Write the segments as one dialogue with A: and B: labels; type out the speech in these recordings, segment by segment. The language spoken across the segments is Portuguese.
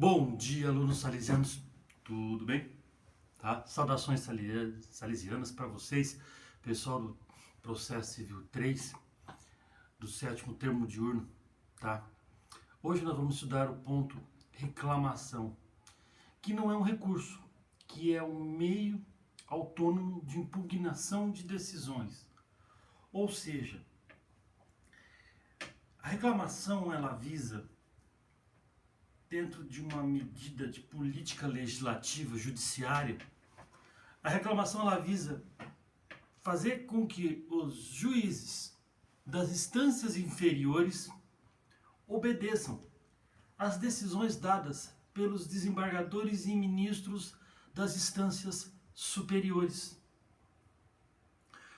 A: Bom dia, alunos salesianos, tudo bem? Tá? Saudações salesianas para vocês, pessoal do Processo Civil 3, do 7º termo diurno, tá? Hoje nós vamos estudar o ponto reclamação, que não é um recurso, que é um meio autônomo de impugnação de decisões. Ou seja, a reclamação ela visa, dentro de uma medida de política legislativa, judiciária, a reclamação ela visa fazer com que os juízes das instâncias inferiores obedeçam às decisões dadas pelos desembargadores e ministros das instâncias superiores.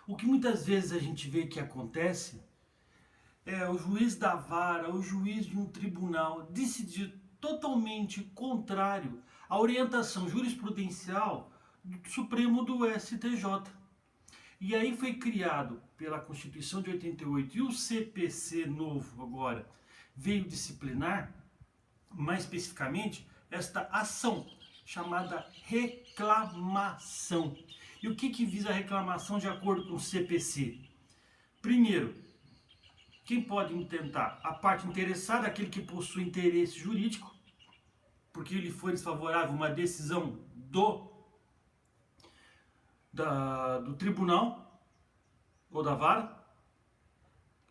A: O que muitas vezes a gente vê que acontece é o juiz da vara, o juiz de um tribunal decidir totalmente contrário à orientação jurisprudencial do Supremo do STJ. E aí foi criado pela Constituição de 88 e o CPC novo agora veio disciplinar, mais especificamente, esta ação chamada reclamação. E o que visa a reclamação de acordo com o CPC? Primeiro, quem pode intentar? A parte interessada, aquele que possui interesse jurídico, porque ele foi desfavorável a uma decisão do tribunal ou da vara.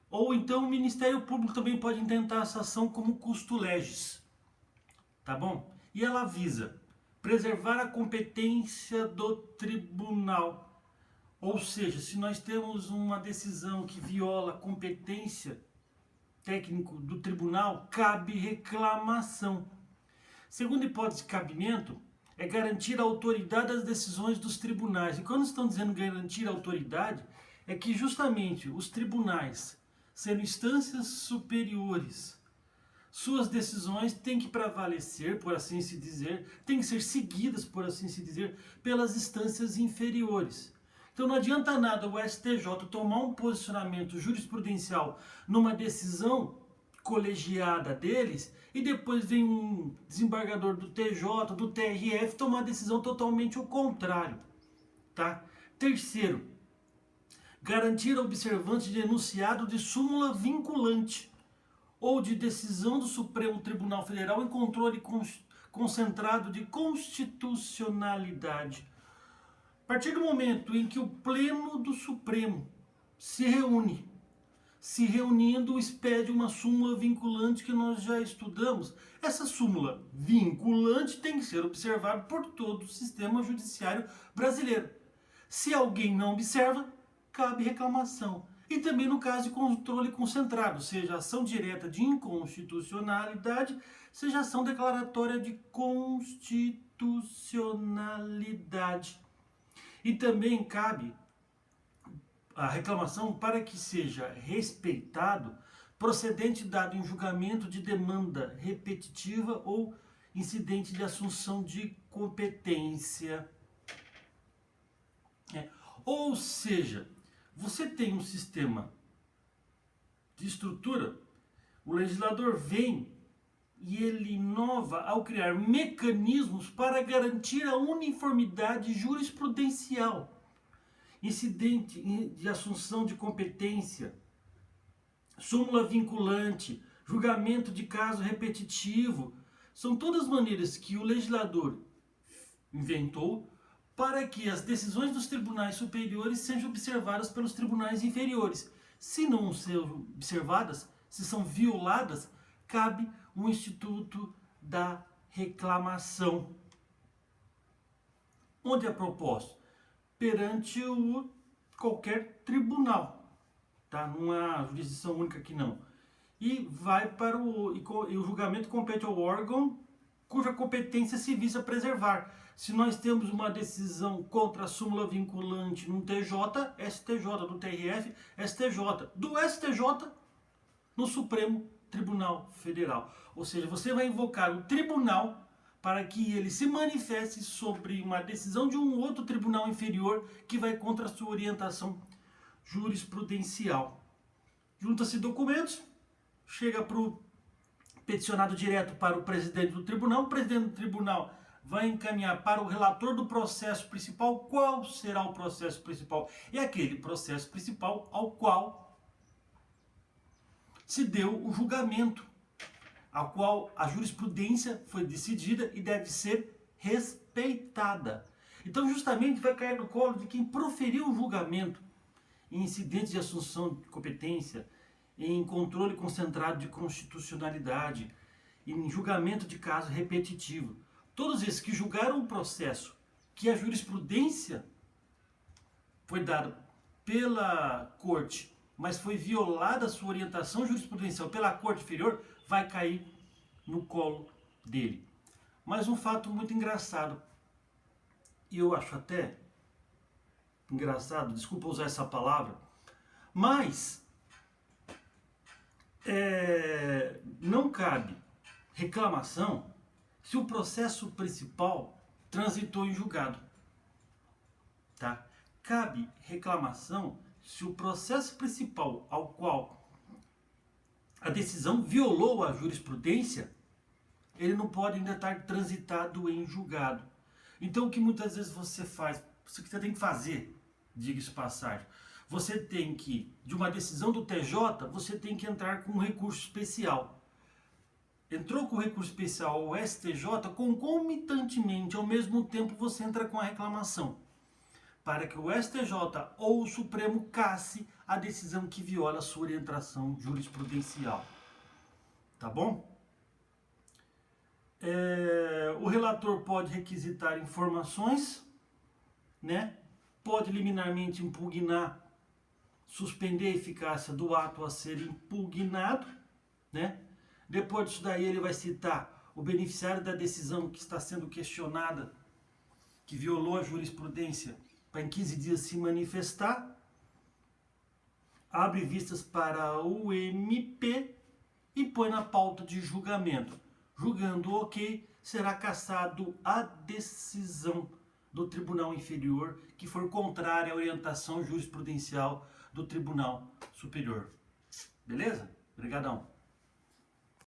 A: Ou então o Ministério Público também pode intentar essa ação como custo legis. Tá bom? E ela visa preservar a competência do tribunal. Ou seja, se nós temos uma decisão que viola a competência técnica do tribunal, cabe reclamação. Segunda hipótese de cabimento é garantir a autoridade das decisões dos tribunais. E quando estão dizendo garantir a autoridade, é que justamente os tribunais, sendo instâncias superiores, suas decisões têm que prevalecer, por assim se dizer, têm que ser seguidas, por assim se dizer, pelas instâncias inferiores. Então não adianta nada o STJ tomar um posicionamento jurisprudencial numa decisão colegiada deles e depois vem um desembargador do TJ, do TRF tomar uma decisão totalmente o contrário. Tá? Terceiro, garantir a observância de enunciado de súmula vinculante ou de decisão do Supremo Tribunal Federal em controle concentrado de constitucionalidade. A partir do momento em que o Pleno do Supremo se reunindo, expede uma súmula vinculante que nós já estudamos. Essa súmula vinculante tem que ser observada por todo o sistema judiciário brasileiro. Se alguém não observa, cabe reclamação. E também no caso de controle concentrado, seja ação direta de inconstitucionalidade, seja ação declaratória de constitucionalidade. E também cabe a reclamação para que seja respeitado procedente dado em julgamento de demanda repetitiva ou incidente de assunção de competência. Ou seja, você tem um sistema de estrutura, o legislador vem e ele inova ao criar mecanismos para garantir a uniformidade jurisprudencial. Incidente de assunção de competência, súmula vinculante, julgamento de caso repetitivo, são todas maneiras que o legislador inventou para que as decisões dos tribunais superiores sejam observadas pelos tribunais inferiores. Se não são observadas, se são violadas, cabe o instituto da reclamação. Onde é proposto? Perante qualquer tribunal, tá? Não há jurisdição única aqui não. E vai para o julgamento compete ao órgão cuja competência se visa preservar. Se nós temos uma decisão contra a súmula vinculante no TJ, STJ, do TRF, STJ, do STJ no Supremo Tribunal Federal. Ou seja, você vai invocar o tribunal para que ele se manifeste sobre uma decisão de um outro tribunal inferior que vai contra a sua orientação jurisprudencial. Junta-se documentos, chega para o peticionado direto para o presidente do tribunal. O presidente do tribunal vai encaminhar para o relator do processo principal. Qual será o processo principal? É aquele processo principal ao qual se deu o julgamento, ao qual a jurisprudência foi decidida e deve ser respeitada. Então, justamente, vai cair no colo de quem proferiu o julgamento em incidentes de assunção de competência, em controle concentrado de constitucionalidade, em julgamento de caso repetitivo. Todos esses que julgaram o processo que a jurisprudência foi dada pela corte, mas foi violada a sua orientação jurisprudencial pela corte inferior, vai cair no colo dele. Mas um fato muito engraçado, e eu acho até engraçado, desculpa usar essa palavra, mas não cabe reclamação se o processo principal transitou em julgado. Tá? Cabe reclamação se o processo principal ao qual a decisão violou a jurisprudência, ele não pode ainda estar transitado em julgado. Então o que muitas vezes você faz, o que você tem que fazer, diga-se de passagem, você tem que, de uma decisão do TJ, você tem que entrar com um recurso especial. Entrou com o recurso especial ao STJ, concomitantemente, ao mesmo tempo você entra com a reclamação, para que o STJ ou o Supremo casse a decisão que viola a sua orientação jurisprudencial. Tá bom? O relator pode requisitar informações, né? Pode liminarmente impugnar, suspender a eficácia do ato a ser impugnado, né? Depois disso daí ele vai citar o beneficiário da decisão que está sendo questionada, que violou a jurisprudência, para em 15 dias se manifestar, abre vistas para o MP e põe na pauta de julgamento. Julgando ok, será cassado a decisão do Tribunal Inferior que for contrária à orientação jurisprudencial do Tribunal Superior. Beleza? Obrigadão.